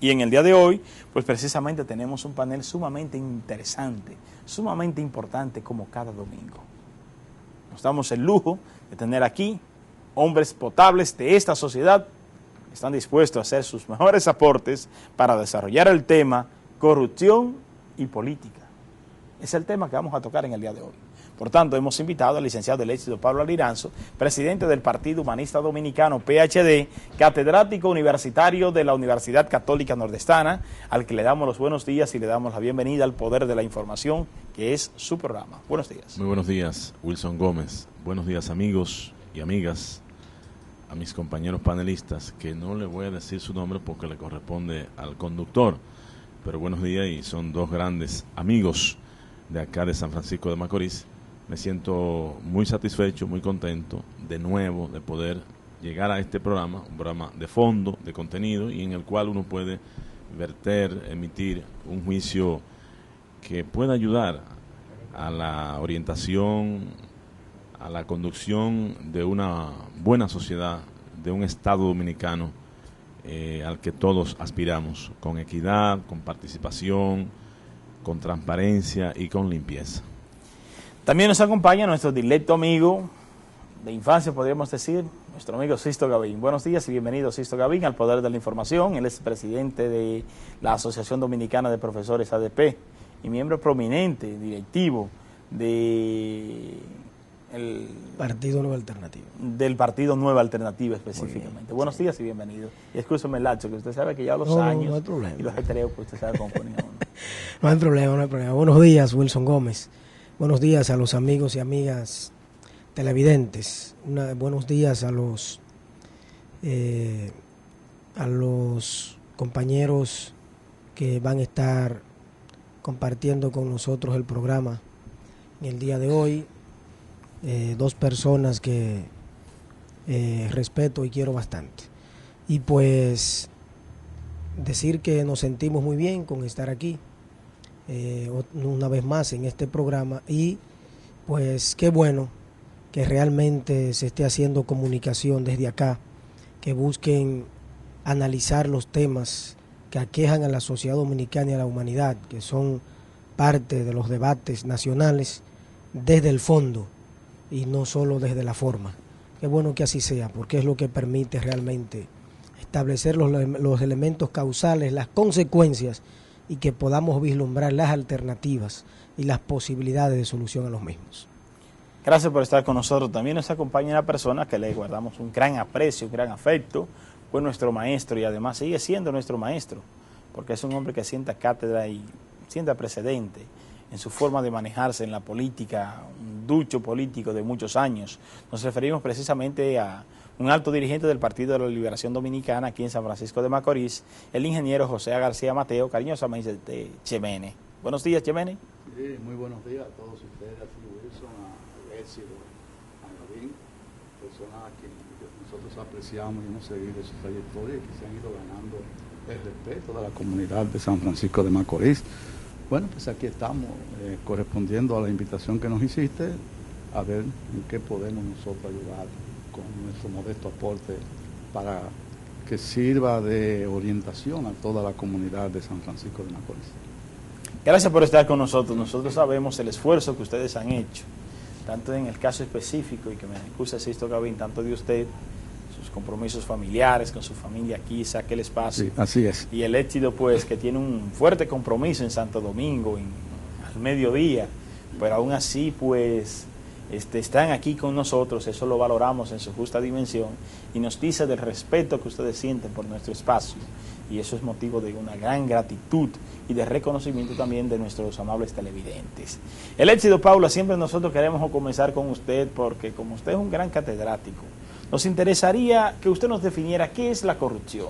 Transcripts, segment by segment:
Y en el día de hoy, pues precisamente tenemos un panel sumamente interesante, sumamente importante como cada domingo. Nos damos el lujo de tener aquí hombres potables de esta sociedad que están dispuestos a hacer sus mejores aportes para desarrollar el tema corrupción y política. Es el tema que vamos a tocar en el día de hoy. Por tanto, hemos invitado al licenciado Eléchido Pablo Aliranzo, presidente del Partido Humanista Dominicano, PHD, catedrático universitario de la Universidad Católica Nordestana, al que le damos los buenos días y le damos la bienvenida al Poder de la Información, que es su programa. Buenos días. Muy buenos días, Wilson Gómez. Buenos días, amigos y amigas, a mis compañeros panelistas, que no le voy a decir su nombre porque le corresponde al conductor, pero buenos días, y son dos grandes amigos de acá de San Francisco de Macorís. Me siento muy satisfecho, muy contento de nuevo de poder llegar a este programa, un programa de fondo, de contenido, y en el cual uno puede verter, emitir un juicio que pueda ayudar a la orientación, a la conducción de una buena sociedad, de un Estado dominicano al que todos aspiramos, con equidad, con participación, con transparencia y con limpieza. También nos acompaña nuestro directo amigo de infancia, podríamos decir, nuestro amigo Sisto Gavín. Buenos días y bienvenido, Sisto Gavín, al Poder de la Información. Él es presidente de la Asociación Dominicana de Profesores ADP y miembro prominente, directivo de el Partido Nueva Alternativa. Del Partido Nueva Alternativa específicamente. Buenos días y bienvenido. Y escúchame, Lacho, que usted sabe que ya los años no hay problema. Y los ajetreos, pues usted sabe cómo ponía uno. No hay problema, no hay problema. Buenos días, Wilson Gómez. Buenos días a los amigos y amigas televidentes. Buenos días a los compañeros que van a estar compartiendo con nosotros el programa en el día de hoy. Dos personas que respeto y quiero bastante. Y pues decir que nos sentimos muy bien con estar aquí una vez más en este programa, y pues qué bueno que realmente se esté haciendo comunicación desde acá, que busquen analizar los temas que aquejan a la sociedad dominicana y a la humanidad, que son parte de los debates nacionales desde el fondo y no solo desde la forma. Qué bueno que así sea, porque es lo que permite realmente establecer los elementos causales, las consecuencias, y que podamos vislumbrar las alternativas y las posibilidades de solución a los mismos. Gracias por estar con nosotros. También nos acompaña una persona que le guardamos un gran aprecio, un gran afecto. Fue nuestro maestro y además sigue siendo nuestro maestro, porque es un hombre que sienta cátedra y sienta precedente en su forma de manejarse en la política, un ducho político de muchos años. Nos referimos precisamente a un alto dirigente del Partido de la Liberación Dominicana aquí en San Francisco de Macorís, el ingeniero José García Mateo, cariñosamente Chemene. Buenos días, Chemene. Sí, muy buenos días a todos ustedes, a Wilson, a Éxito, a Gavín, personas que nosotros apreciamos y hemos seguido su trayectoria y que se han ido ganando el respeto de la comunidad de San Francisco de Macorís. Bueno, pues aquí estamos, correspondiendo a la invitación que nos hiciste, a ver en qué podemos nosotros ayudar con nuestro modesto aporte para que sirva de orientación a toda la comunidad de San Francisco de Macorís. Gracias por estar con nosotros. Nosotros sabemos el esfuerzo que ustedes han hecho, tanto en el caso específico, y que me excusa Sisto Gavín, tanto de usted, sus compromisos familiares con su familia aquí, saque el espacio. Sí, así es. Y el éxito, pues, que tiene un fuerte compromiso en Santo Domingo, al mediodía, pero aún así, pues, están aquí con nosotros, eso lo valoramos en su justa dimensión, y nos dice del respeto que ustedes sienten por nuestro espacio, y eso es motivo de una gran gratitud y de reconocimiento también de nuestros amables televidentes. El éxito, Paula, siempre nosotros queremos comenzar con usted, porque como usted es un gran catedrático, nos interesaría que usted nos definiera qué es la corrupción.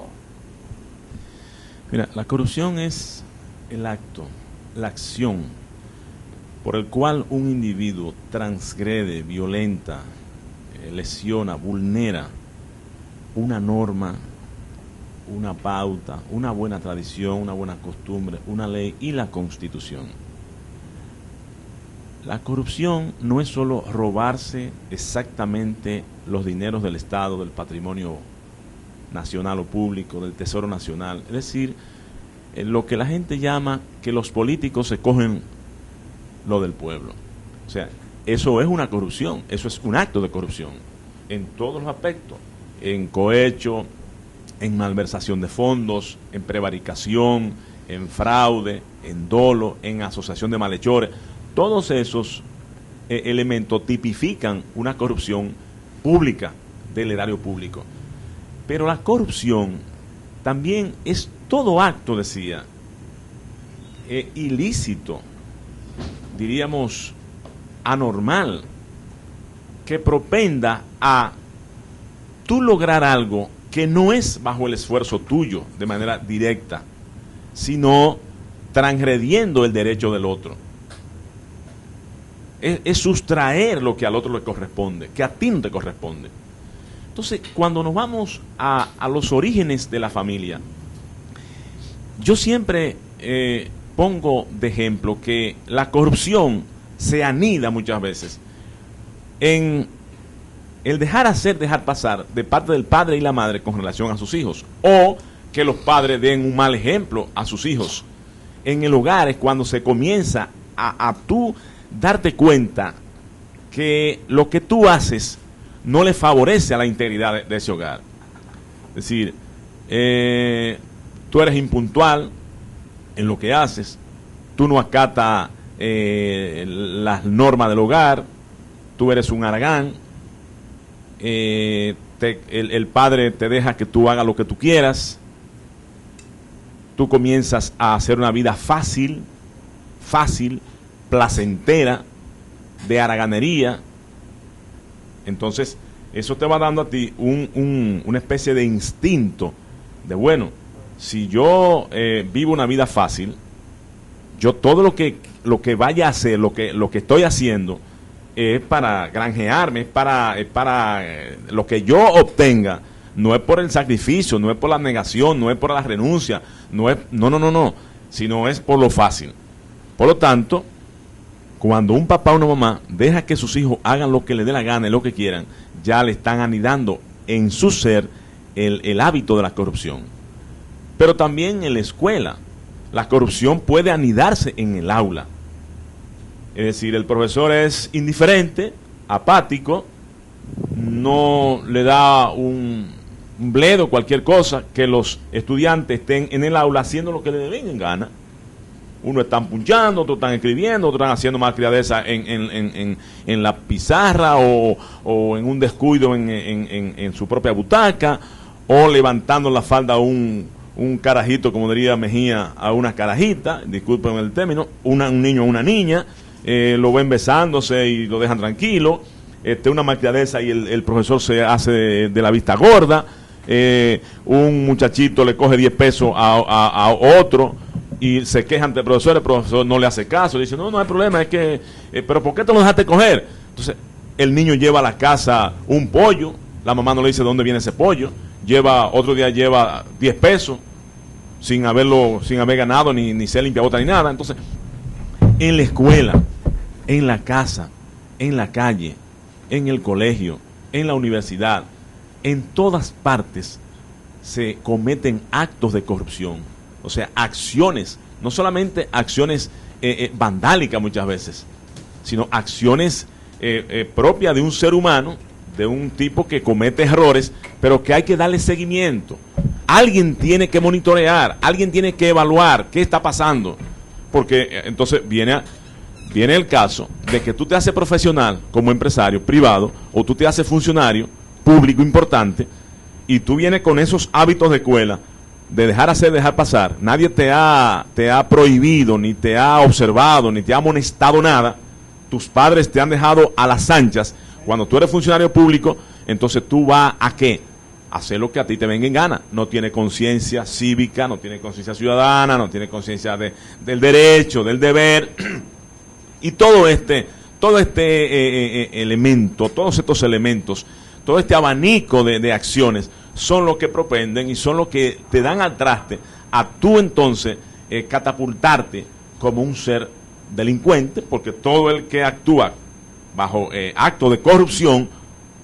Mira, la corrupción es el acto, la acción por el cual un individuo transgrede, violenta, lesiona, vulnera una norma, una pauta, una buena tradición, una buena costumbre, una ley y la Constitución. La corrupción no es solo robarse exactamente los dineros del Estado, del patrimonio nacional o público, del Tesoro Nacional, es decir, lo que la gente llama que los políticos se cogen lo del pueblo. O sea, eso es una corrupción, eso es un acto de corrupción en todos los aspectos, en cohecho, en malversación de fondos, en prevaricación, en fraude, en dolo, en asociación de malhechores. Todos esos elementos tipifican una corrupción pública del erario público. Pero la corrupción también es todo acto, decía, ilícito, diríamos anormal, que propenda a tú lograr algo que no es bajo el esfuerzo tuyo de manera directa, sino transgrediendo el derecho del otro. Es sustraer lo que al otro le corresponde, que a ti no te corresponde. Entonces, cuando nos vamos a los orígenes de la familia, yo siempre pongo de ejemplo que la corrupción se anida muchas veces en el dejar hacer, dejar pasar de parte del padre y la madre con relación a sus hijos, o que los padres den un mal ejemplo a sus hijos. En el hogar es cuando se comienza a tú darte cuenta que lo que tú haces no le favorece a la integridad de ese hogar. Es decir, tú eres impuntual en lo que haces, tú no acatas las normas del hogar, tú eres un haragán, el padre te deja que tú hagas lo que tú quieras, tú comienzas a hacer una vida fácil, placentera, de haraganería. Entonces, eso te va dando a ti una especie de instinto de, bueno, si yo vivo una vida fácil, yo todo lo que vaya a hacer, lo que estoy haciendo, es para granjearme, es para lo que yo obtenga, no es por el sacrificio, no es por la negación, no es por la renuncia, no, sino es por lo fácil. Por lo tanto, cuando un papá o una mamá deja que sus hijos hagan lo que les dé la gana y lo que quieran, ya le están anidando en su ser el hábito de la corrupción. Pero también en la escuela, la corrupción puede anidarse en el aula. Es decir, el profesor es indiferente, apático, no le da un bledo, cualquier cosa, que los estudiantes estén en el aula haciendo lo que les den en gana. Uno están punchando, otros están escribiendo, otros están haciendo malcriadeza en la pizarra o en un descuido en su propia butaca, o levantando la falda a un carajito, como diría Mejía, a una carajita, disculpen el término, un niño a una niña, lo ven besándose y lo dejan tranquilo, una malcriadeza y el profesor se hace de la vista gorda, un muchachito le coge 10 pesos a otro y se queja ante el profesor no le hace caso, le dice, no hay problema, es que, pero ¿por qué te lo dejaste coger? Entonces, el niño lleva a la casa un pollo, la mamá no le dice de dónde viene ese pollo, otro día lleva 10 pesos, sin haber ganado, ni ser limpiabota ni nada. Entonces, en la escuela, en la casa, en la calle, en el colegio, en la universidad, en todas partes se cometen actos de corrupción. O sea, acciones, no solamente acciones vandálicas muchas veces, sino acciones propias de un ser humano, de un tipo que comete errores, pero que hay que darle seguimiento. Alguien tiene que monitorear, alguien tiene que evaluar qué está pasando, porque entonces viene el caso de que tú te haces profesional como empresario privado o tú te haces funcionario público importante y tú vienes con esos hábitos de escuela de dejar hacer, dejar pasar. Nadie te ha prohibido, ni te ha observado, ni te ha amonestado nada. Tus padres te han dejado a las anchas. Cuando tú eres funcionario público, entonces tú vas ¿a qué? A hacer lo que a ti te venga en gana. No tiene conciencia cívica, no tiene conciencia ciudadana, no tiene conciencia del derecho, del deber. Y todo este elemento, todos estos elementos, todo este abanico de acciones son los que propenden y son los que te dan al traste a tú entonces catapultarte como un ser delincuente, porque todo el que actúa bajo acto de corrupción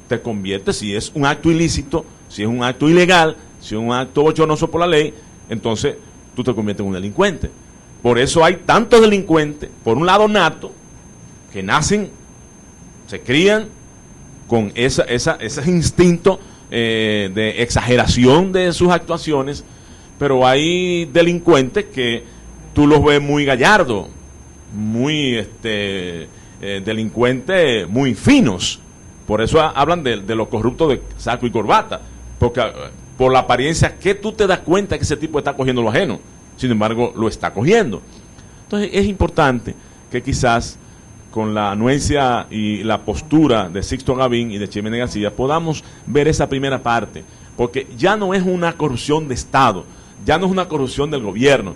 te convierte, si es un acto ilícito, si es un acto ilegal, si es un acto bochornoso por la ley, entonces tú te conviertes en un delincuente. Por eso hay tantos delincuentes, por un lado nato, que nacen, se crían con ese instinto de exageración de sus actuaciones, pero hay delincuentes que tú los ves muy gallardos, muy delincuentes muy finos. Por eso hablan de los corruptos de saco y corbata, porque por la apariencia que tú te das cuenta que ese tipo está cogiendo lo ajeno, sin embargo lo está cogiendo. Entonces es importante que quizás con la anuencia y la postura de Sixto Gavín y de Chimene García podamos ver esa primera parte, porque ya no es una corrupción de Estado, ya no es una corrupción del gobierno,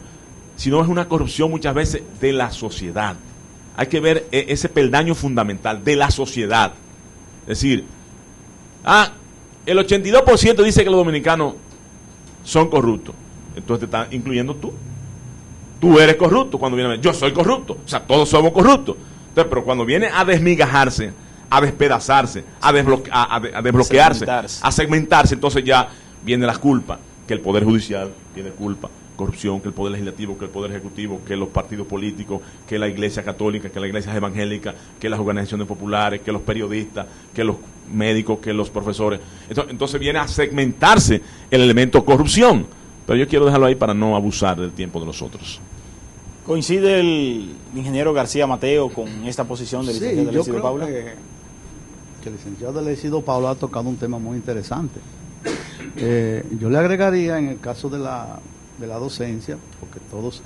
sino es una corrupción muchas veces de la sociedad. Hay que ver ese peldaño fundamental de la sociedad. Es decir, el 82% dice que los dominicanos son corruptos. Entonces te está incluyendo tú. Tú eres corrupto cuando viene a ver. Yo soy corrupto. O sea, todos somos corruptos. Entonces, pero cuando viene a desmigajarse, a despedazarse, a desbloquearse, a segmentarse, entonces ya viene la culpa. Que el Poder Judicial tiene culpa. Corrupción, que el Poder Legislativo, que el Poder Ejecutivo, que los partidos políticos, que la Iglesia Católica, que las iglesias evangélicas, que las organizaciones populares, que los periodistas, que los médicos, que los profesores. Entonces viene a segmentarse el elemento corrupción. Pero yo quiero dejarlo ahí para no abusar del tiempo de los otros. ¿Coincide el ingeniero García Mateo con esta posición del licenciado Delecido Paula? Que el licenciado Delecido Paula ha tocado un tema muy interesante. Yo le agregaría en el caso de la docencia, porque todos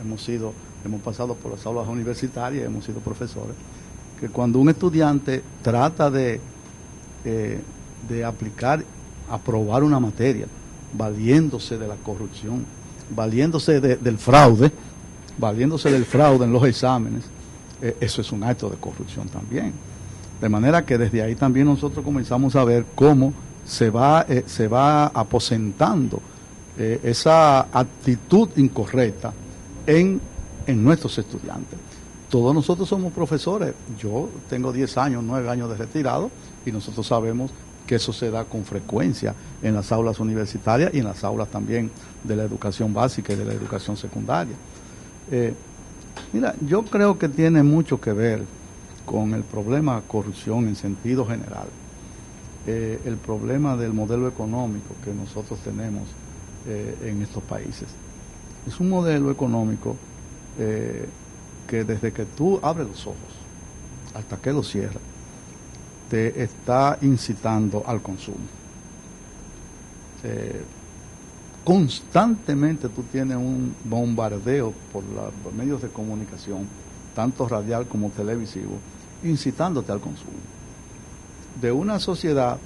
hemos pasado por las aulas universitarias, hemos sido profesores, que cuando un estudiante trata de aprobar una materia, valiéndose de la corrupción, valiéndose del fraude en los exámenes, eso es un acto de corrupción también. De manera que desde ahí también nosotros comenzamos a ver cómo se va aposentando esa actitud incorrecta en nuestros estudiantes. Todos nosotros somos profesores. Yo tengo 10 años, 9 años de retirado, y nosotros sabemos que eso se da con frecuencia en las aulas universitarias y en las aulas también de la educación básica y de la educación secundaria. Mira, yo creo que tiene mucho que ver con el problema de corrupción en sentido general. El problema del modelo económico que nosotros tenemos en estos países. Es un modelo económico que desde que tú abres los ojos hasta que los cierras, te está incitando al consumo. Constantemente tú tienes un bombardeo por los medios de comunicación, tanto radial como televisivo, incitándote al consumo. De una sociedad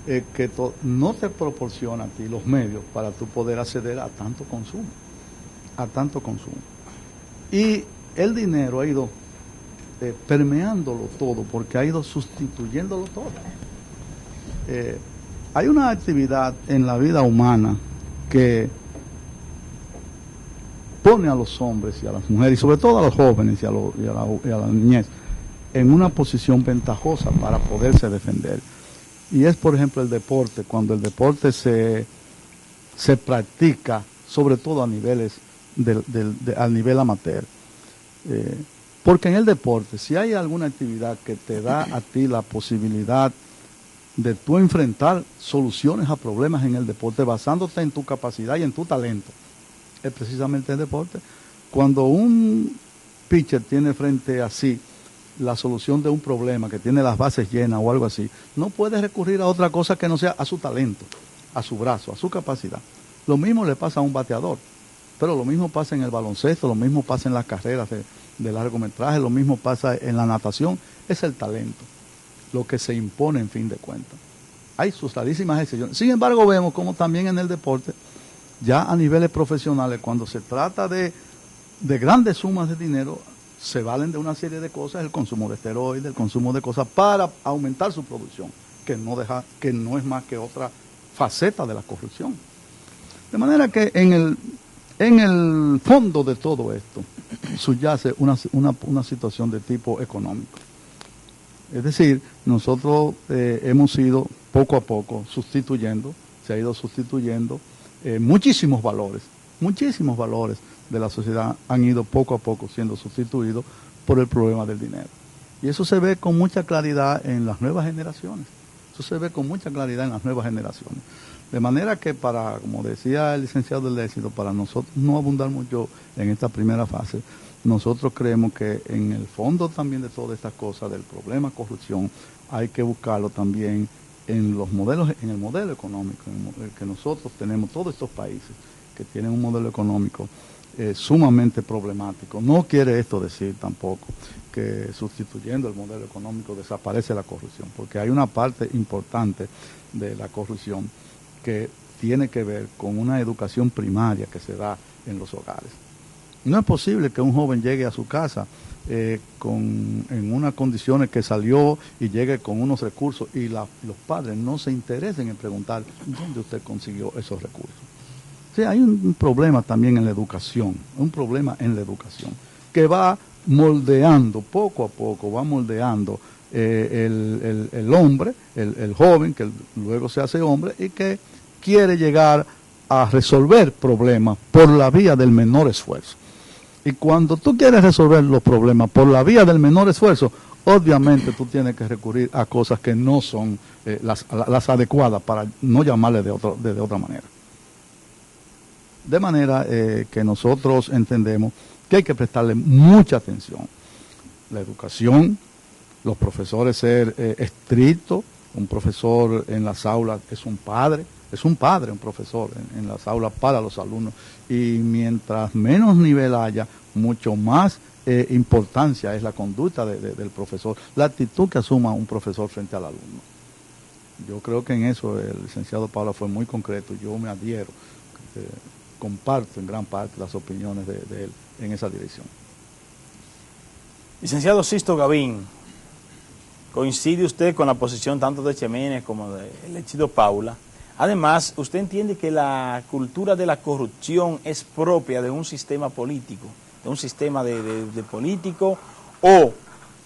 que no te proporciona a ti los medios para tú poder acceder a tanto consumo. Y el dinero ha ido permeándolo todo, porque ha ido sustituyéndolo todo. Hay una actividad en la vida humana que pone a los hombres y a las mujeres, y sobre todo a los jóvenes y a la niñez, en una posición ventajosa para poderse defender. Y es, por ejemplo, el deporte, cuando el deporte se practica, sobre todo a niveles al nivel amateur. Porque en el deporte, si hay alguna actividad que te da a ti la posibilidad de tú enfrentar soluciones a problemas en el deporte, basándote en tu capacidad y en tu talento, es precisamente el deporte. Cuando un pitcher tiene frente a sí la solución de un problema, que tiene las bases llenas o algo así, no puede recurrir a otra cosa que no sea a su talento, a su brazo, a su capacidad. Lo mismo le pasa a un bateador, pero lo mismo pasa en el baloncesto, lo mismo pasa en las carreras de largometraje, lo mismo pasa en la natación. Es el talento lo que se impone en fin de cuentas. Hay sus rarísimas excepciones. Sin embargo, vemos como también en el deporte, ya a niveles profesionales, cuando se trata de grandes sumas de dinero, se valen de una serie de cosas, el consumo de esteroides, el consumo de cosas para aumentar su producción, que no es más que otra faceta de la corrupción. De manera que en el fondo de todo esto subyace una situación de tipo económico. Es decir, nosotros hemos ido poco a poco se ha ido sustituyendo muchísimos valores muchísimos valores de la sociedad han ido poco a poco siendo sustituidos por el problema del dinero. Y eso se ve con mucha claridad en las nuevas generaciones. De manera que como decía el licenciado del éxito, para nosotros no abundar mucho en esta primera fase, nosotros creemos que en el fondo también de todas estas cosas, del problema corrupción, hay que buscarlo también en los modelos, en el modelo económico, en el que nosotros tenemos, todos estos países que tienen un modelo económico sumamente problemático. No quiere esto decir tampoco que sustituyendo el modelo económico desaparece la corrupción, porque hay una parte importante de la corrupción que tiene que ver con una educación primaria que se da en los hogares. No es posible que un joven llegue a su casa en unas condiciones que salió y llegue con unos recursos y los padres no se interesen en preguntar dónde usted consiguió esos recursos. O sea, hay un problema también en la educación, que va moldeando, poco a poco, el hombre, el joven, que luego se hace hombre y que quiere llegar a resolver problemas por la vía del menor esfuerzo. Y cuando tú quieres resolver los problemas por la vía del menor esfuerzo, obviamente tú tienes que recurrir a cosas que no son las adecuadas, para no llamarle de otra manera. De manera que nosotros entendemos que hay que prestarle mucha atención. La educación, los profesores ser estrictos, un profesor en las aulas es un padre, un profesor en las aulas para los alumnos, y mientras menos nivel haya, mucho más importancia es la conducta del profesor, la actitud que asuma un profesor frente al alumno. Yo creo que en eso el licenciado Paula fue muy concreto, yo me adhiero, comparto en gran parte las opiniones de él en esa dirección. Licenciado Sisto Gavín, ¿coincide usted con la posición tanto de Ximenes como de Lechido Paula? Además, ¿usted entiende que la cultura de la corrupción es propia de un sistema político, de un sistema de político, o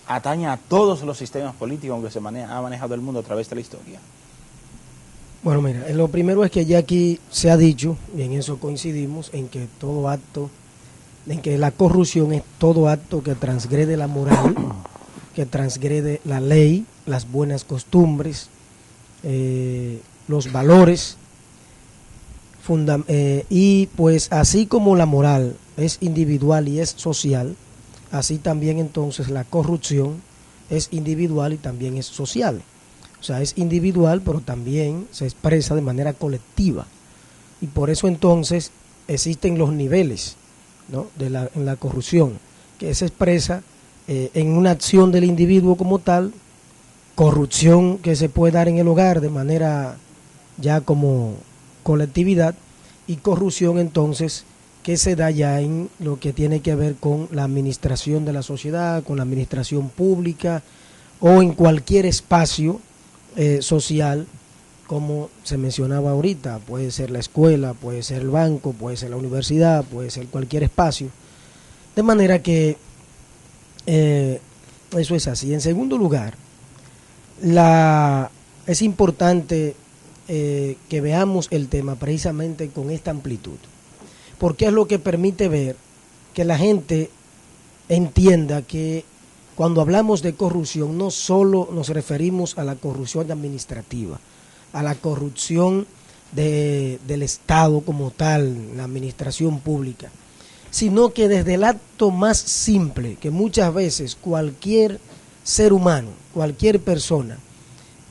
atañe a todos los sistemas políticos aunque ha manejado el mundo a través de la historia? Bueno, mira, lo primero es que ya aquí se ha dicho, y en eso coincidimos, en que la corrupción es todo acto que transgrede la moral, que transgrede la ley, las buenas costumbres, los valores, y pues así como la moral es individual y es social, así también entonces la corrupción es individual y también es social. O sea, es individual, pero también se expresa de manera colectiva. Y por eso entonces existen los niveles, ¿no?, en la corrupción, que se expresa en una acción del individuo como tal, corrupción que se puede dar en el hogar de manera ya como colectividad, y corrupción entonces que se da ya en lo que tiene que ver con la administración de la sociedad, con la administración pública o en cualquier espacio social, como se mencionaba ahorita. Puede ser la escuela, puede ser el banco, puede ser la universidad, puede ser cualquier espacio. De manera que eso es así. En segundo lugar, es importante que veamos el tema precisamente con esta amplitud, porque es lo que permite ver que la gente entienda que cuando hablamos de corrupción no solo nos referimos a la corrupción administrativa, a la corrupción del Estado como tal, la administración pública, sino que desde el acto más simple que muchas veces cualquier ser humano, cualquier persona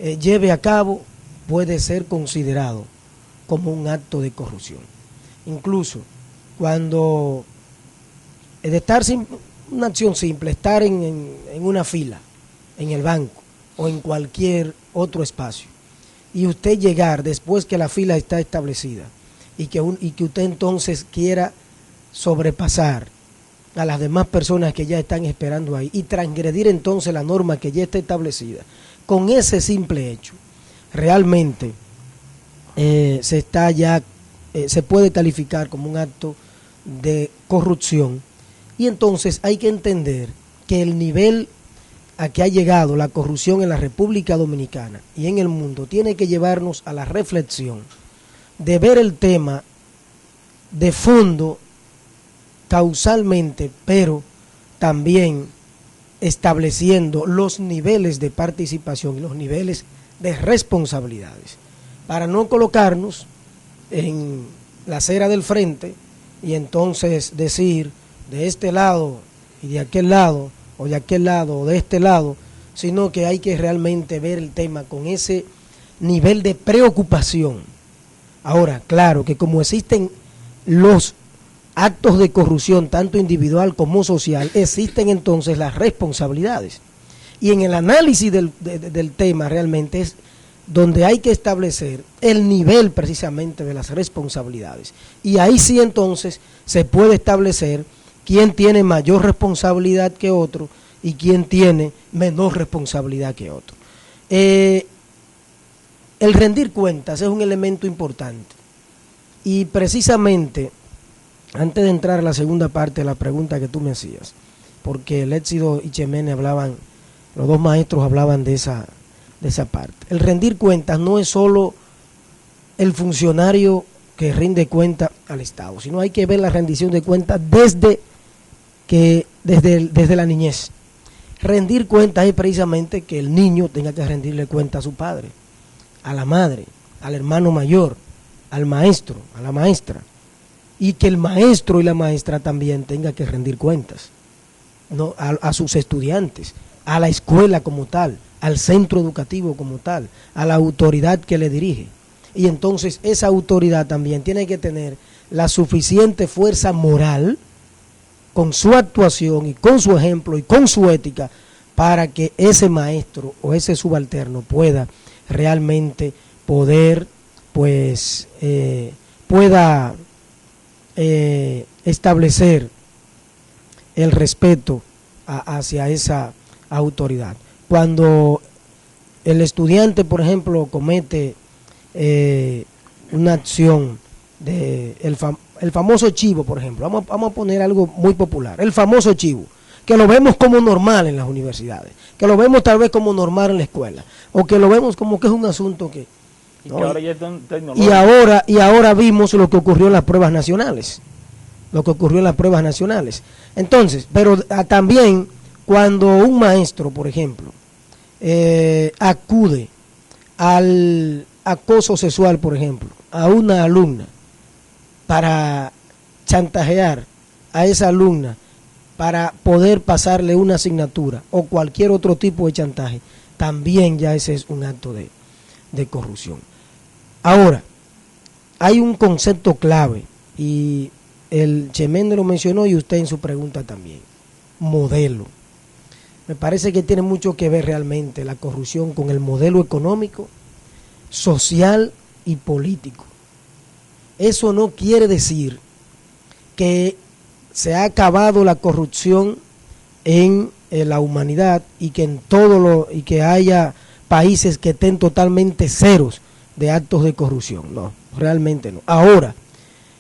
lleve a cabo, puede ser considerado como un acto de corrupción. Incluso cuando de estar una acción simple, estar en una fila, en el banco o en cualquier otro espacio, y usted llegar después que la fila está establecida y que usted entonces quiera sobrepasar a las demás personas que ya están esperando ahí y transgredir entonces la norma que ya está establecida, con ese simple hecho, realmente se puede calificar como un acto de corrupción. Y entonces hay que entender que el nivel a que ha llegado la corrupción en la República Dominicana y en el mundo tiene que llevarnos a la reflexión de ver el tema de fondo, causalmente, pero también estableciendo los niveles de participación y los niveles de responsabilidades, para no colocarnos en la acera del frente y entonces decir de este lado y de aquel lado, o de aquel lado o de este lado, sino que hay que realmente ver el tema con ese nivel de preocupación. Ahora, claro que como existen los actos de corrupción, tanto individual como social, existen entonces las responsabilidades. Y en el análisis del tema realmente es donde hay que establecer el nivel precisamente de las responsabilidades. Y ahí sí entonces se puede establecer quién tiene mayor responsabilidad que otro y quién tiene menor responsabilidad que otro. El rendir cuentas es un elemento importante. Y precisamente, antes de entrar a la segunda parte de la pregunta que tú me hacías, porque Léxido y Chemene hablaban, los dos maestros hablaban de esa parte. El rendir cuentas no es solo el funcionario que rinde cuenta al Estado, sino hay que ver la rendición de cuentas desde la niñez. Rendir cuentas es precisamente que el niño tenga que rendirle cuenta a su padre, a la madre, al hermano mayor, al maestro, a la maestra, y que el maestro y la maestra también tengan que rendir cuentas, ¿no? a sus estudiantes, a la escuela como tal, al centro educativo como tal, a la autoridad que le dirige. Y entonces esa autoridad también tiene que tener la suficiente fuerza moral con su actuación y con su ejemplo y con su ética para que ese maestro o ese subalterno pueda realmente establecer el respeto hacia esa autoridad. Cuando el estudiante, por ejemplo, comete una acción el famoso chivo, por ejemplo, vamos a poner algo muy popular, el famoso chivo, que lo vemos como normal en las universidades, que lo vemos tal vez como normal en la escuela, o que lo vemos como que es un asunto que... Y, ¿no? Que ahora ya es tecnológico. Y ahora vimos lo que ocurrió en las pruebas nacionales, Entonces, pero también cuando un maestro, por ejemplo, acude al acoso sexual, por ejemplo, a una alumna para chantajear a esa alumna para poder pasarle una asignatura o cualquier otro tipo de chantaje, también ya ese es un acto de corrupción. Ahora, hay un concepto clave y el Chemene lo mencionó y usted en su pregunta también, modelo. Me parece que tiene mucho que ver realmente la corrupción con el modelo económico, social y político. Eso no quiere decir que se ha acabado la corrupción en la humanidad y que y que haya países que estén totalmente ceros de actos de corrupción. No, realmente no. Ahora,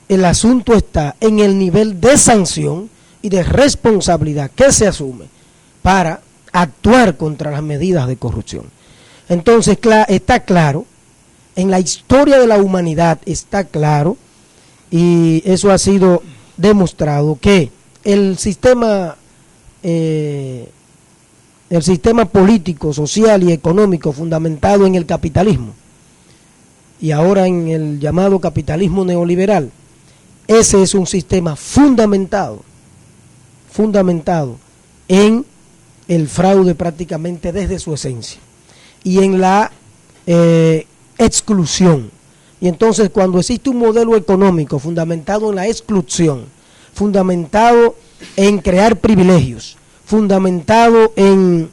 el asunto está en el nivel de sanción y de responsabilidad que se asume para actuar contra las medidas de corrupción. Entonces, está claro, en la historia de la humanidad está claro, y eso ha sido demostrado, que el sistema político, social y económico fundamentado en el capitalismo, y ahora en el llamado capitalismo neoliberal, ese es un sistema fundamentado en el fraude prácticamente desde su esencia y en la exclusión. Y entonces cuando existe un modelo económico fundamentado en la exclusión, fundamentado en crear privilegios, fundamentado en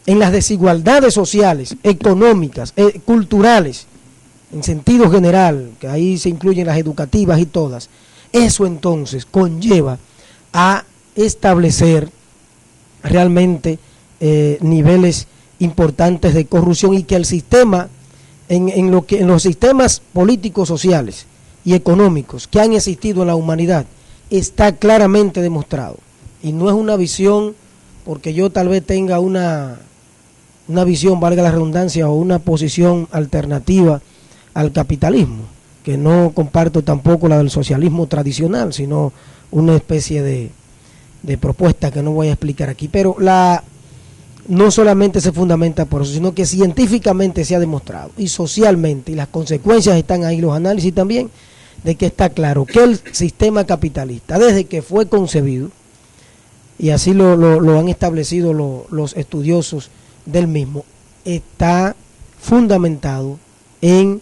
las desigualdades sociales, económicas, culturales, en sentido general, que ahí se incluyen las educativas y todas, eso entonces conlleva a establecer realmente niveles importantes de corrupción y que el sistema, en los sistemas políticos, sociales y económicos que han existido en la humanidad, está claramente demostrado. Y no es una visión porque yo tal vez tenga una visión, valga la redundancia, o una posición alternativa al capitalismo, que no comparto tampoco la del socialismo tradicional, sino una especie de propuesta que no voy a explicar aquí, pero no solamente se fundamenta por eso, sino que científicamente se ha demostrado, y socialmente, y las consecuencias están ahí, los análisis también, de que está claro que el sistema capitalista, desde que fue concebido, y así lo han establecido los estudiosos del mismo, está fundamentado en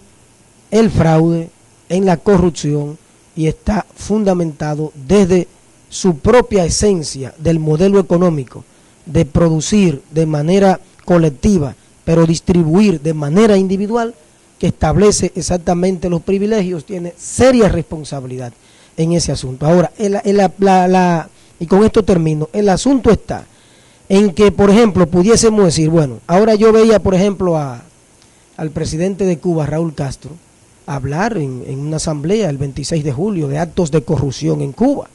el fraude, en la corrupción, y está fundamentado desde su propia esencia del modelo económico, de producir de manera colectiva, pero distribuir de manera individual, que establece exactamente los privilegios, tiene seria responsabilidad en ese asunto. Ahora, y con esto termino, el asunto está en que, por ejemplo, pudiésemos decir, bueno, ahora yo veía, por ejemplo, al presidente de Cuba, Raúl Castro, hablar en una asamblea el 26 de julio de actos de corrupción en Cuba.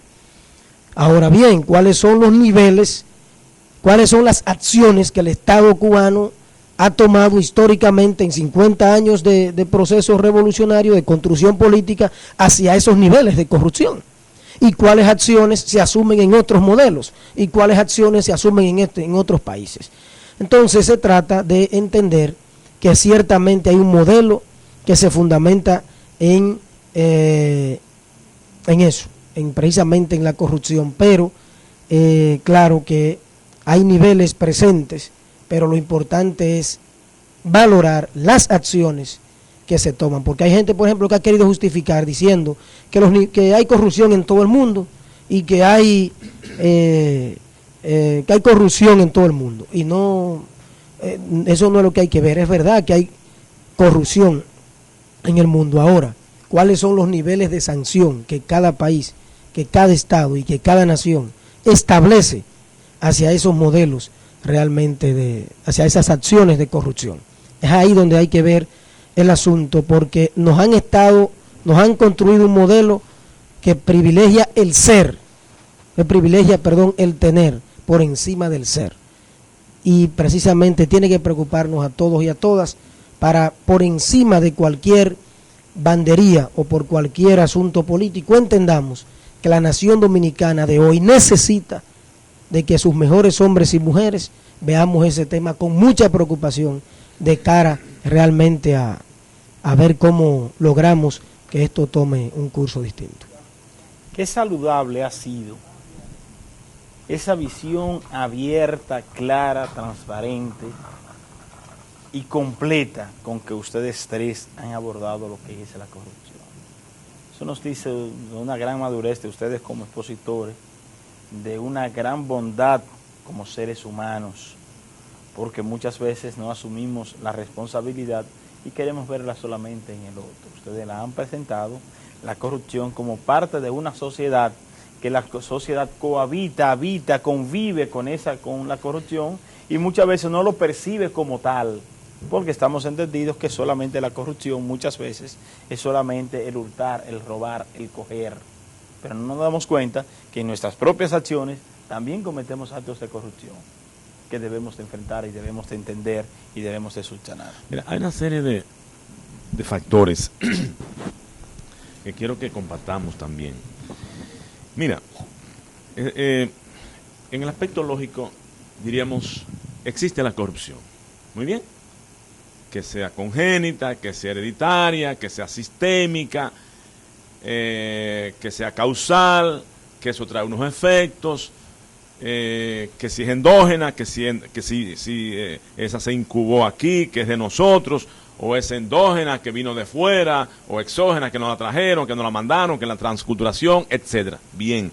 Ahora bien, ¿cuáles son los niveles, cuáles son las acciones que el Estado cubano ha tomado históricamente en 50 años de proceso revolucionario, de construcción política, hacia esos niveles de corrupción? ¿Y cuáles acciones se asumen en otros modelos? ¿Y cuáles acciones se asumen en otros países? Entonces se trata de entender que ciertamente hay un modelo que se fundamenta en eso, precisamente en la corrupción, pero claro que hay niveles presentes, pero lo importante es valorar las acciones que se toman, porque hay gente, por ejemplo, que ha querido justificar diciendo que hay corrupción en todo el mundo y que hay corrupción en todo el mundo, y no, eso no es lo que hay que ver. Es verdad que hay corrupción en el mundo. Ahora, ¿cuáles son los niveles de sanción que cada país, que cada estado y que cada nación establece hacia esos modelos realmente, hacia esas acciones de corrupción? Es ahí donde hay que ver el asunto, porque nos han construido un modelo que privilegia el ser, el tener por encima del ser, y precisamente tiene que preocuparnos a todos y a todas para, por encima de cualquier bandería o por cualquier asunto político, entendamos que la nación dominicana de hoy necesita de que sus mejores hombres y mujeres veamos ese tema con mucha preocupación, de cara realmente a ver cómo logramos que esto tome un curso distinto. Qué saludable ha sido esa visión abierta, clara, transparente y completa con que ustedes tres han abordado lo que es la corrupción. Eso nos dice de una gran madurez de ustedes como expositores, de una gran bondad como seres humanos, porque muchas veces no asumimos la responsabilidad y queremos verla solamente en el otro. Ustedes la han presentado, la corrupción, como parte de una sociedad, que la sociedad cohabita, convive con la corrupción, y muchas veces no lo percibe como tal, porque estamos entendidos que solamente la corrupción muchas veces es solamente el hurtar, el robar, el coger, pero no nos damos cuenta que en nuestras propias acciones también cometemos actos de corrupción que debemos de enfrentar y debemos de entender y debemos de subsanar. Mira, hay una serie de factores que quiero que compartamos también. Mira, en el aspecto lógico diríamos, existe la corrupción, muy bien, que sea congénita, que sea hereditaria, que sea sistémica, que sea causal, que eso trae unos efectos, que si es endógena, que si esa se incubó aquí, que es de nosotros, o es endógena, que vino de fuera, o exógena, que nos la trajeron, que nos la mandaron, que la transculturación, etcétera. Bien,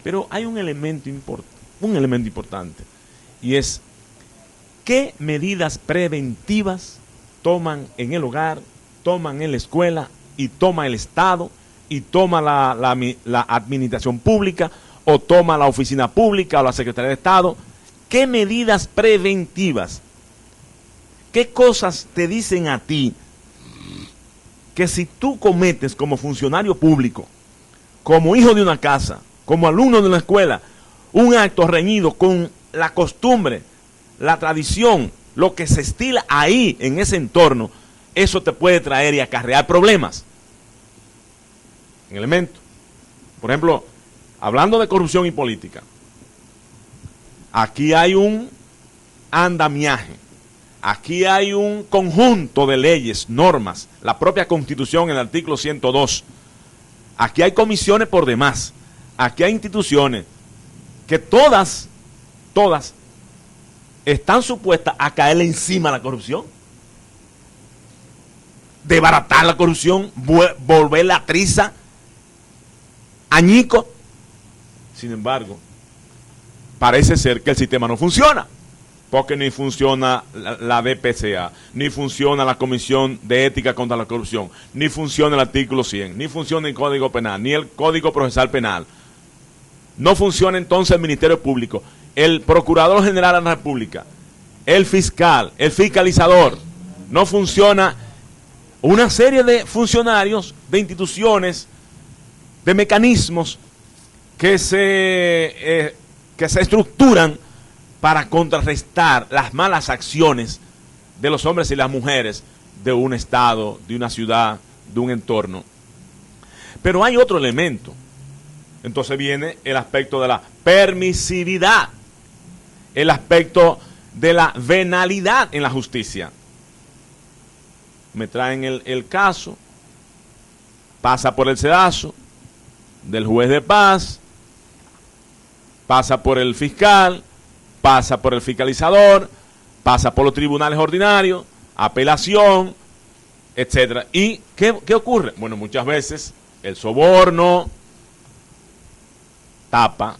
pero hay un elemento importante, y es ¿qué medidas preventivas toman en el hogar, toman en la escuela, y toma el Estado, y toma la administración pública, o toma la oficina pública o la Secretaría de Estado? ¿Qué medidas preventivas? ¿Qué cosas te dicen a ti que si tú cometes como funcionario público, como hijo de una casa, como alumno de una escuela, un acto reñido con la costumbre, la tradición, lo que se estila ahí en ese entorno, eso te puede traer y acarrear problemas? en elementos. Por ejemplo, hablando de corrupción y política, aquí hay un andamiaje, aquí hay un conjunto de leyes, normas, la propia Constitución en el artículo 102. Aquí hay comisiones por demás, aquí hay instituciones que todas están supuestas a caerle encima a la corrupción, desbaratar la corrupción, volverla triza, añico. Sin embargo, parece ser que el sistema no funciona, porque ni funciona la DPCA, ni funciona la Comisión de Ética contra la Corrupción, ni funciona el artículo 100, ni funciona el Código Penal, ni el Código Procesal Penal. No funciona entonces el Ministerio Público, el Procurador General de la República, el fiscal, el fiscalizador. No funciona una serie de funcionarios, de instituciones, de mecanismos que se estructuran para contrarrestar las malas acciones de los hombres y las mujeres de un estado, de una ciudad, de un entorno. Pero hay otro elemento. Entonces viene el aspecto de la permisividad, el aspecto de la venalidad en la justicia. Me traen el caso, pasa por el sedazo del juez de paz, pasa por el fiscal, pasa por el fiscalizador, pasa por los tribunales ordinarios, apelación, etcétera. ¿Y qué ocurre? Bueno, muchas veces el soborno tapa,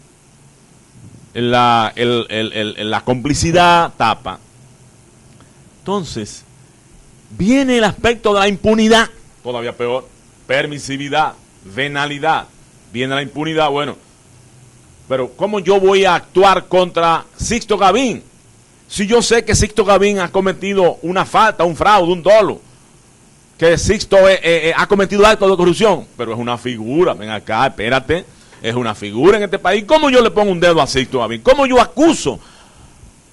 la complicidad tapa. Entonces, viene el aspecto de la impunidad, todavía peor, permisividad, venalidad. Viene la impunidad, bueno, pero ¿cómo yo voy a actuar contra Sixto Gavín? Si yo sé que Sixto Gavín ha cometido una falta, un fraude, un dolo, que Sixto ha cometido actos de corrupción, pero es una figura, ven acá, espérate, es una figura en este país. ¿Cómo yo le pongo un dedo a Sixto Gavín? ¿Cómo yo acuso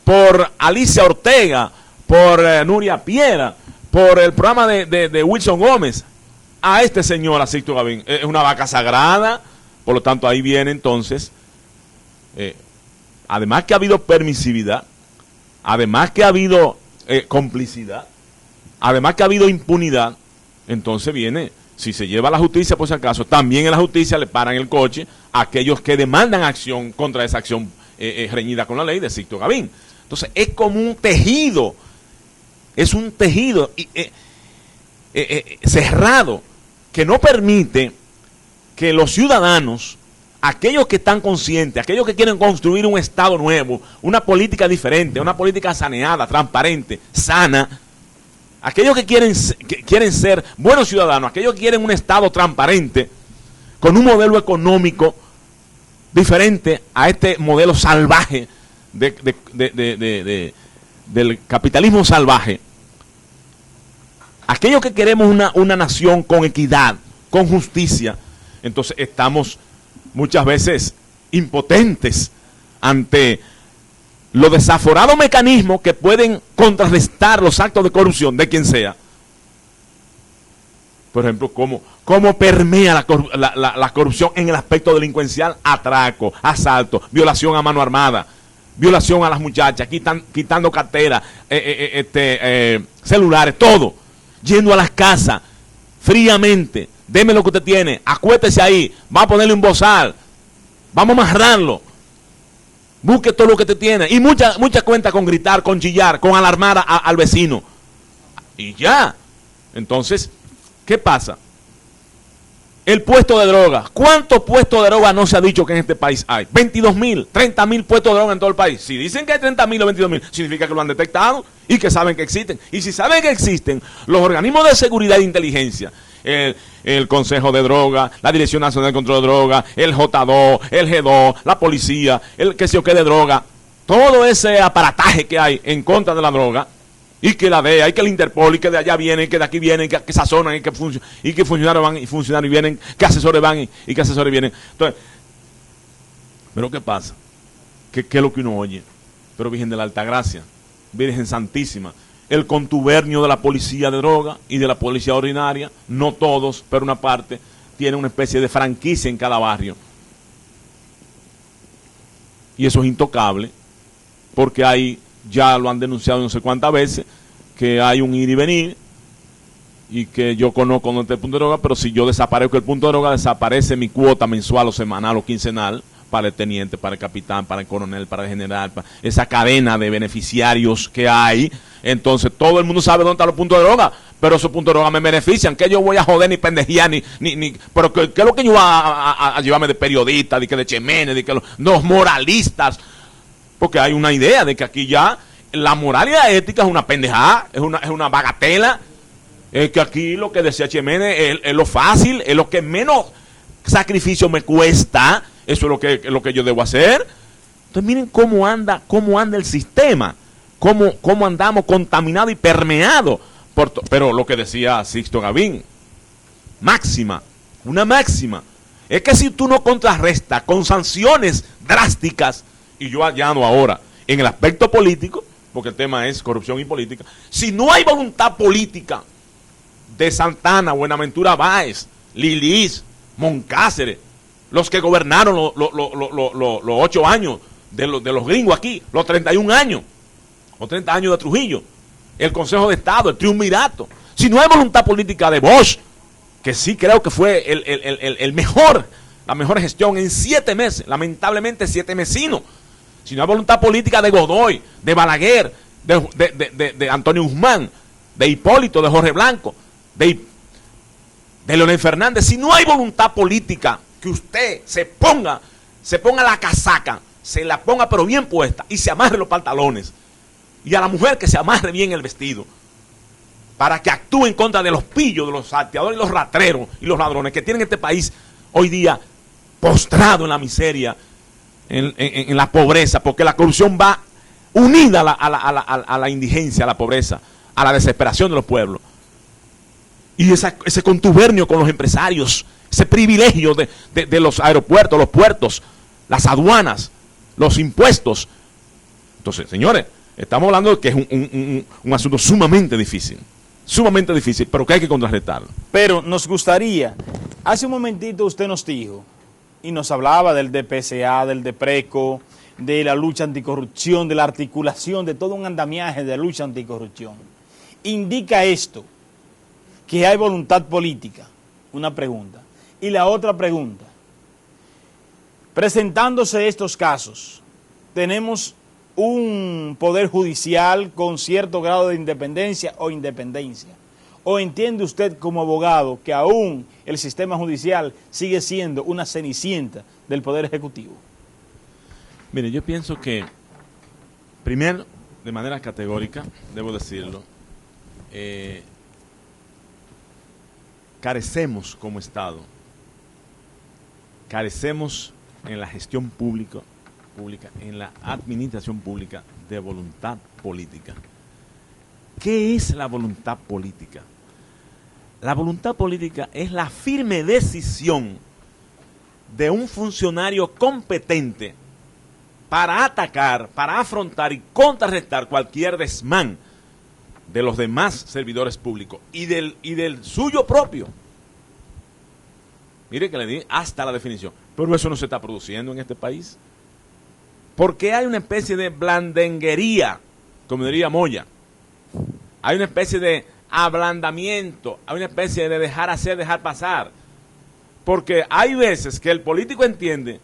por Alicia Ortega, por Nuria Piera, por el programa de Wilson Gómez a este señor, a Sixto Gavín? Es una vaca sagrada. Por lo tanto, ahí viene entonces, además que ha habido permisividad, además que ha habido complicidad, además que ha habido impunidad, entonces viene, si se lleva a la justicia por si acaso, también en la justicia le paran el coche a aquellos que demandan acción contra esa acción reñida con la ley de Sixto Gavín. Entonces es como un tejido, es un tejido cerrado que no permite que los ciudadanos, aquellos que están conscientes, aquellos que quieren construir un Estado nuevo, una política diferente, una política saneada, transparente, sana, aquellos que quieren ser buenos ciudadanos, aquellos que quieren un Estado transparente, con un modelo económico diferente a este modelo salvaje del capitalismo salvaje, aquellos que queremos una nación con equidad, con justicia, entonces estamos muchas veces impotentes ante los desaforados mecanismos que pueden contrarrestar los actos de corrupción de quien sea. Por ejemplo, cómo permea la corrupción en el aspecto delincuencial: atraco, asalto, violación a mano armada, violación a las muchachas, quitando carteras, celulares, todo, yendo a las casas fríamente. Deme lo que usted tiene, acuéstese ahí, va a ponerle un bozal, vamos a amarrarlo, busque todo lo que usted tiene. Y mucha cuenta con gritar, con chillar, con alarmar al vecino. Y ya. Entonces, ¿qué pasa? El puesto de droga. ¿Cuántos puestos de droga no se ha dicho que en este país hay? 22.000, 30.000 puestos de droga en todo el país. Si dicen que hay 30.000 o 22.000, significa que lo han detectado y que saben que existen. Y si saben que existen, los organismos de seguridad e inteligencia, el Consejo de Droga, la Dirección Nacional de Control de Droga, el J2, el G2, la policía, el que se o qué de droga, todo ese aparataje que hay en contra de la droga, y que la DEA, y que el Interpol, y que de allá vienen, que de aquí vienen, que sazonan, y que funcionarios van y funcionarios vienen, que asesores van y que asesores vienen. Entonces, ¿pero qué pasa? ¿Qué es lo que uno oye? Pero Virgen de la Altagracia, Virgen Santísima, el contubernio de la policía de droga y de la policía ordinaria, no todos, pero una parte, tiene una especie de franquicia en cada barrio. Y eso es intocable, porque hay, ya lo han denunciado no sé cuántas veces, que hay un ir y venir, y que yo conozco no este punto de droga, pero si yo desaparezco el punto de droga, desaparece mi cuota mensual o semanal o quincenal para el teniente, para el capitán, para el coronel, para el general, para esa cadena de beneficiarios que hay. Entonces todo el mundo sabe dónde están los puntos de droga, pero esos puntos de droga me benefician, que yo voy a joder ni pendejear, pero ¿qué es lo que yo voy a llevarme de periodista, de que de Chemenes, de que los moralistas? Porque hay una idea de que aquí ya la moral y la ética es una pendejada, es una bagatela, que aquí lo que decía Chemenes es lo fácil, es lo que menos sacrificio me cuesta, eso es lo que yo debo hacer. Entonces miren cómo anda el sistema, cómo andamos contaminados y permeados. Pero lo que decía Sixto Gavín, una máxima, es que si tú no contrarrestas con sanciones drásticas, y yo añado ahora, en el aspecto político, porque el tema es corrupción y política, si no hay voluntad política de Santana, Buenaventura Báez, Lilis, Moncáceres, los que gobernaron los 8 años de los gringos aquí, los 31 años, o 30 años de Trujillo, el Consejo de Estado, el Triunvirato. Si no hay voluntad política de Bosch, que sí creo que fue la mejor gestión en 7 meses, lamentablemente 7 mesinos. Si no hay voluntad política de Godoy, de Balaguer, de Antonio Guzmán, de Hipólito, de Jorge Blanco, de Leonel Fernández, si no hay voluntad política, que usted se ponga la casaca, se la ponga pero bien puesta y se amarre los pantalones, y a la mujer que se amarre bien el vestido, para que actúe en contra de los pillos, de los salteadores y los ratreros y los ladrones que tienen este país hoy día postrado en la miseria, en la pobreza, porque la corrupción va unida a la indigencia, a la pobreza, a la desesperación de los pueblos. Y ese contubernio con los empresarios, ese privilegio de los aeropuertos, los puertos, las aduanas, los impuestos. Entonces, señores, estamos hablando de que es un asunto sumamente difícil, pero que hay que contrarrestarlo. Pero nos gustaría, hace un momentito usted nos dijo, y nos hablaba del DPCA, del DEPRECO, de la lucha anticorrupción, de la articulación, de todo un andamiaje de lucha anticorrupción. ¿Indica esto que hay voluntad política? Una pregunta. Y la otra pregunta, presentándose estos casos, tenemos un poder judicial con cierto grado de independencia o independencia. ¿O entiende usted como abogado que aún el sistema judicial sigue siendo una cenicienta del Poder Ejecutivo? Mire, yo pienso que, primero, de manera categórica, debo decirlo, carecemos como Estado, carecemos en la gestión pública, en la administración pública, de voluntad política. ¿Qué es la voluntad política? La voluntad política es la firme decisión de un funcionario competente para atacar, para afrontar y contrarrestar cualquier desmán de los demás servidores públicos y del suyo propio. Mire que le di hasta la definición. Pero eso no se está produciendo en este país. Porque hay una especie de blandenguería, como diría Moya. Hay una especie de ablandamiento, hay una especie de dejar hacer, dejar pasar. Porque hay veces que el político entiende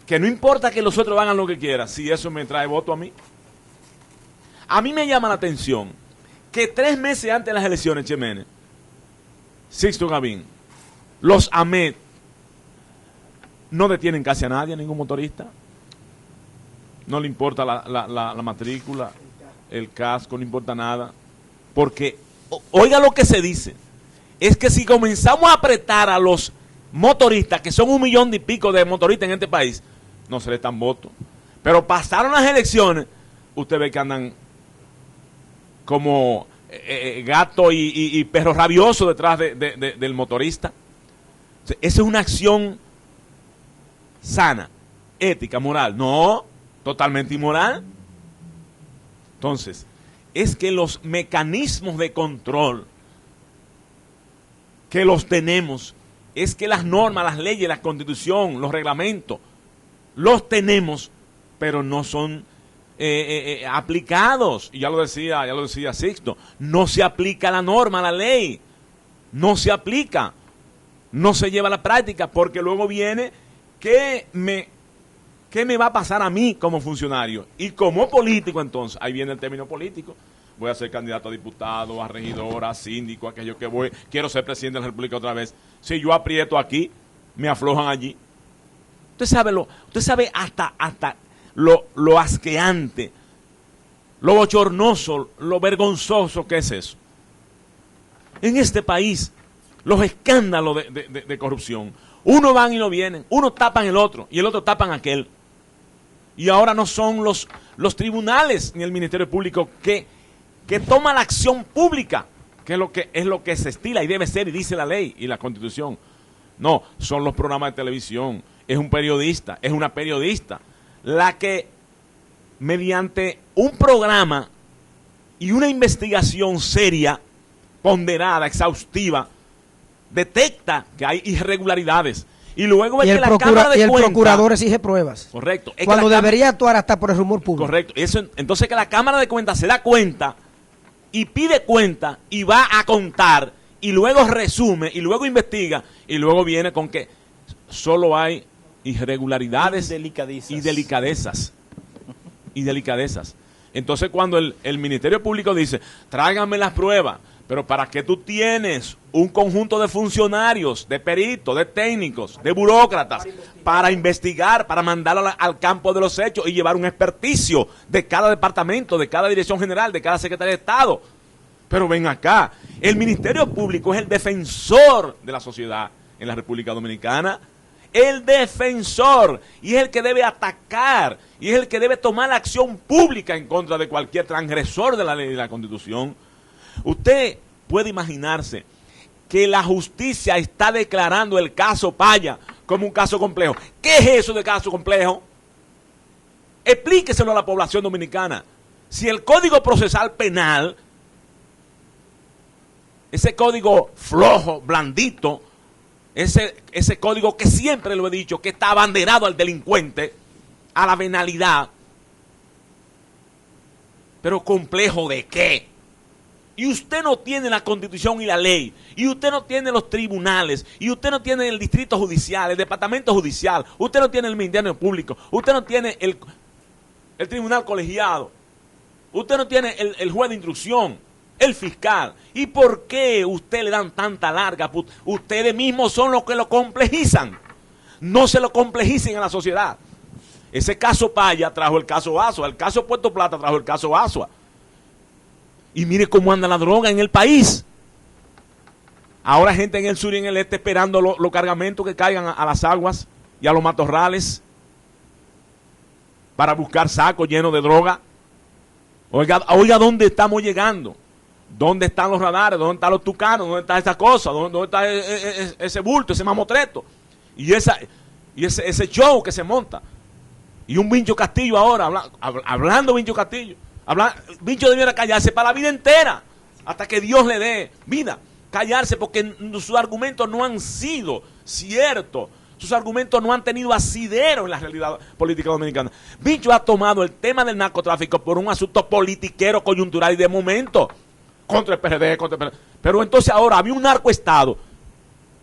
que no importa que los otros hagan lo que quieran, si eso me trae voto a mí. A mí me llama la atención que 3 meses antes de las elecciones, Chemenes, Sixto Gavín, los AMET no detienen casi a nadie, a ningún motorista. No le importa la matrícula, el casco, no importa nada. Porque, oiga lo que se dice, es que si comenzamos a apretar a los motoristas, que son 1 millón y pico de motoristas en este país, no se les dan votos. Pero pasaron las elecciones, usted ve que andan como gato y perro rabioso detrás del motorista. Esa es una acción sana, ética, moral. No, totalmente inmoral. Entonces, es que los mecanismos de control que los tenemos es que las normas, las leyes, la constitución, los reglamentos, los tenemos, pero no son aplicados. Y ya lo decía Sixto, no se aplica la norma, la ley, no se aplica, no se lleva a la práctica, porque luego viene ¿qué me va a pasar a mí como funcionario? Y como político, entonces, ahí viene el término político. Voy a ser candidato a diputado, a regidor, a síndico, aquello que voy, quiero ser presidente de la República otra vez. Si yo aprieto aquí, me aflojan allí. Usted sabe hasta lo asqueante, lo bochornoso, lo vergonzoso que es eso. En este país, los escándalos de corrupción, uno van y no vienen, uno tapan el otro y el otro tapan aquel. Y ahora no son los tribunales ni el Ministerio Público que toma la acción pública, que es lo que se estila y debe ser y dice la ley y la Constitución. No, son los programas de televisión, es un periodista, es una periodista la que mediante un programa y una investigación seria, ponderada, exhaustiva, detecta que hay irregularidades. Y luego es que la Cámara de Cuentas, el procurador exige pruebas. Correcto. Cuando debería actuar hasta por el rumor público. Correcto. Entonces que la Cámara de Cuentas se da cuenta y pide cuenta y va a contar y luego resume y luego investiga y luego viene con que solo hay irregularidades y delicadezas. Entonces cuando el Ministerio Público dice, tráiganme las pruebas, pero ¿para qué tú tienes un conjunto de funcionarios, de peritos, de técnicos, de burócratas, para investigar, para mandarlo al campo de los hechos y llevar un experticio de cada departamento, de cada dirección general, de cada secretario de Estado? Pero ven acá, el Ministerio Público es el defensor de la sociedad en la República Dominicana, el defensor, y es el que debe atacar, y es el que debe tomar la acción pública en contra de cualquier transgresor de la ley y de la Constitución. Usted puede imaginarse que la justicia está declarando el caso Paya como un caso complejo. ¿Qué es eso de caso complejo? Explíqueselo a la población dominicana. Si el Código Procesal Penal, ese código flojo, blandito, ese código que siempre lo he dicho, que está abanderado al delincuente, a la venalidad, pero complejo ¿de qué? Y usted no tiene la Constitución y la ley, y usted no tiene los tribunales, y usted no tiene el distrito judicial, el departamento judicial, usted no tiene el Ministerio Público, usted no tiene el tribunal colegiado, usted no tiene el juez de instrucción, el fiscal. ¿Y por qué usted le dan tanta larga? Ustedes mismos son los que lo complejizan. No se lo complejicen a la sociedad. Ese caso Paya trajo el caso Asua, el caso Puerto Plata trajo el caso Asua. Y mire cómo anda la droga en el país. Ahora gente en el sur y en el este esperando los cargamentos que caigan a las aguas y a los matorrales para buscar sacos llenos de droga. Oiga, ¿dónde estamos llegando? ¿Dónde están los radares? ¿Dónde están los tucanos? ¿Dónde está esa cosa? ¿Dónde está ese bulto, ese mamotreto? Y ese show que se monta. Y un Vincho Castillo ahora, hablando Vincho Castillo. Vincho debiera callarse para la vida entera, hasta que Dios le dé vida. Callarse porque sus argumentos no han sido ciertos. Sus argumentos no han tenido asidero en la realidad política dominicana. Vincho ha tomado el tema del narcotráfico por un asunto politiquero, coyuntural y de momento. Contra el PRD, Pero entonces ahora había un narcoestado.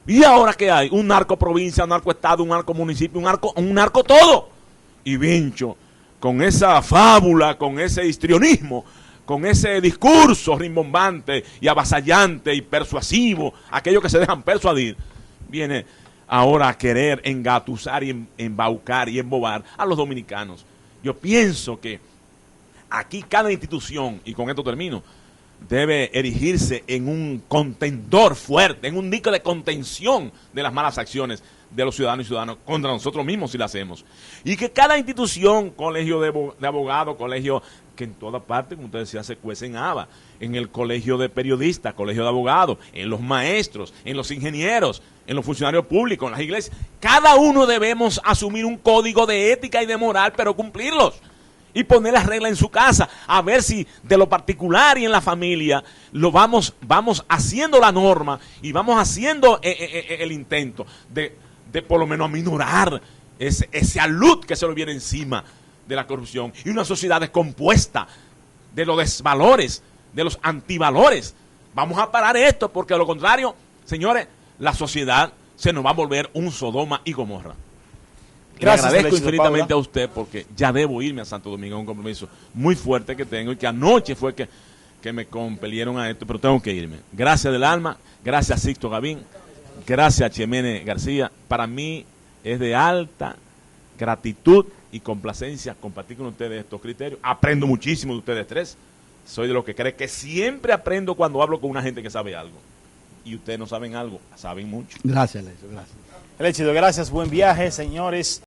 ¿Y ahora qué hay? Un narco provincia, un narcoestado, un narco municipio, un narco todo. Y Vincho, con esa fábula, con ese histrionismo, con ese discurso rimbombante y avasallante y persuasivo, aquellos que se dejan persuadir, viene ahora a querer engatusar y embaucar y embobar a los dominicanos. Yo pienso que aquí cada institución, y con esto termino, debe erigirse en un contendor fuerte, en un dique de contención de las malas acciones de los ciudadanos y ciudadanas contra nosotros mismos si lo hacemos. Y que cada institución, colegio de abogados, colegio, que en toda parte, como usted decía, se cuecen habas, en el colegio de periodistas, colegio de abogados, en los maestros, en los ingenieros, en los funcionarios públicos, en las iglesias, cada uno debemos asumir un código de ética y de moral, pero cumplirlos. y poner las reglas en su casa, a ver si de lo particular y en la familia lo vamos haciendo la norma y vamos haciendo el intento de por lo menos aminorar ese alud que se lo viene encima de la corrupción, y una sociedad descompuesta de los desvalores, de los antivalores. Vamos a parar esto, porque de lo contrario, señores, la sociedad se nos va a volver un Sodoma y Gomorra. Gracias, le agradezco Alexis de infinitamente Paula a usted, porque ya debo irme a Santo Domingo, un compromiso muy fuerte que tengo, y que anoche fue que me compelieron a esto, pero tengo que irme. Gracias del alma, gracias a Sixto Gavín, gracias a Chemene García. Para mí es de alta gratitud y complacencia compartir con ustedes estos criterios. Aprendo muchísimo de ustedes tres. Soy de los que cree que siempre aprendo cuando hablo con una gente que sabe algo. Y ustedes no saben algo, saben mucho. Gracias, Alexis, gracias. Eléchido, gracias, buen viaje, señores.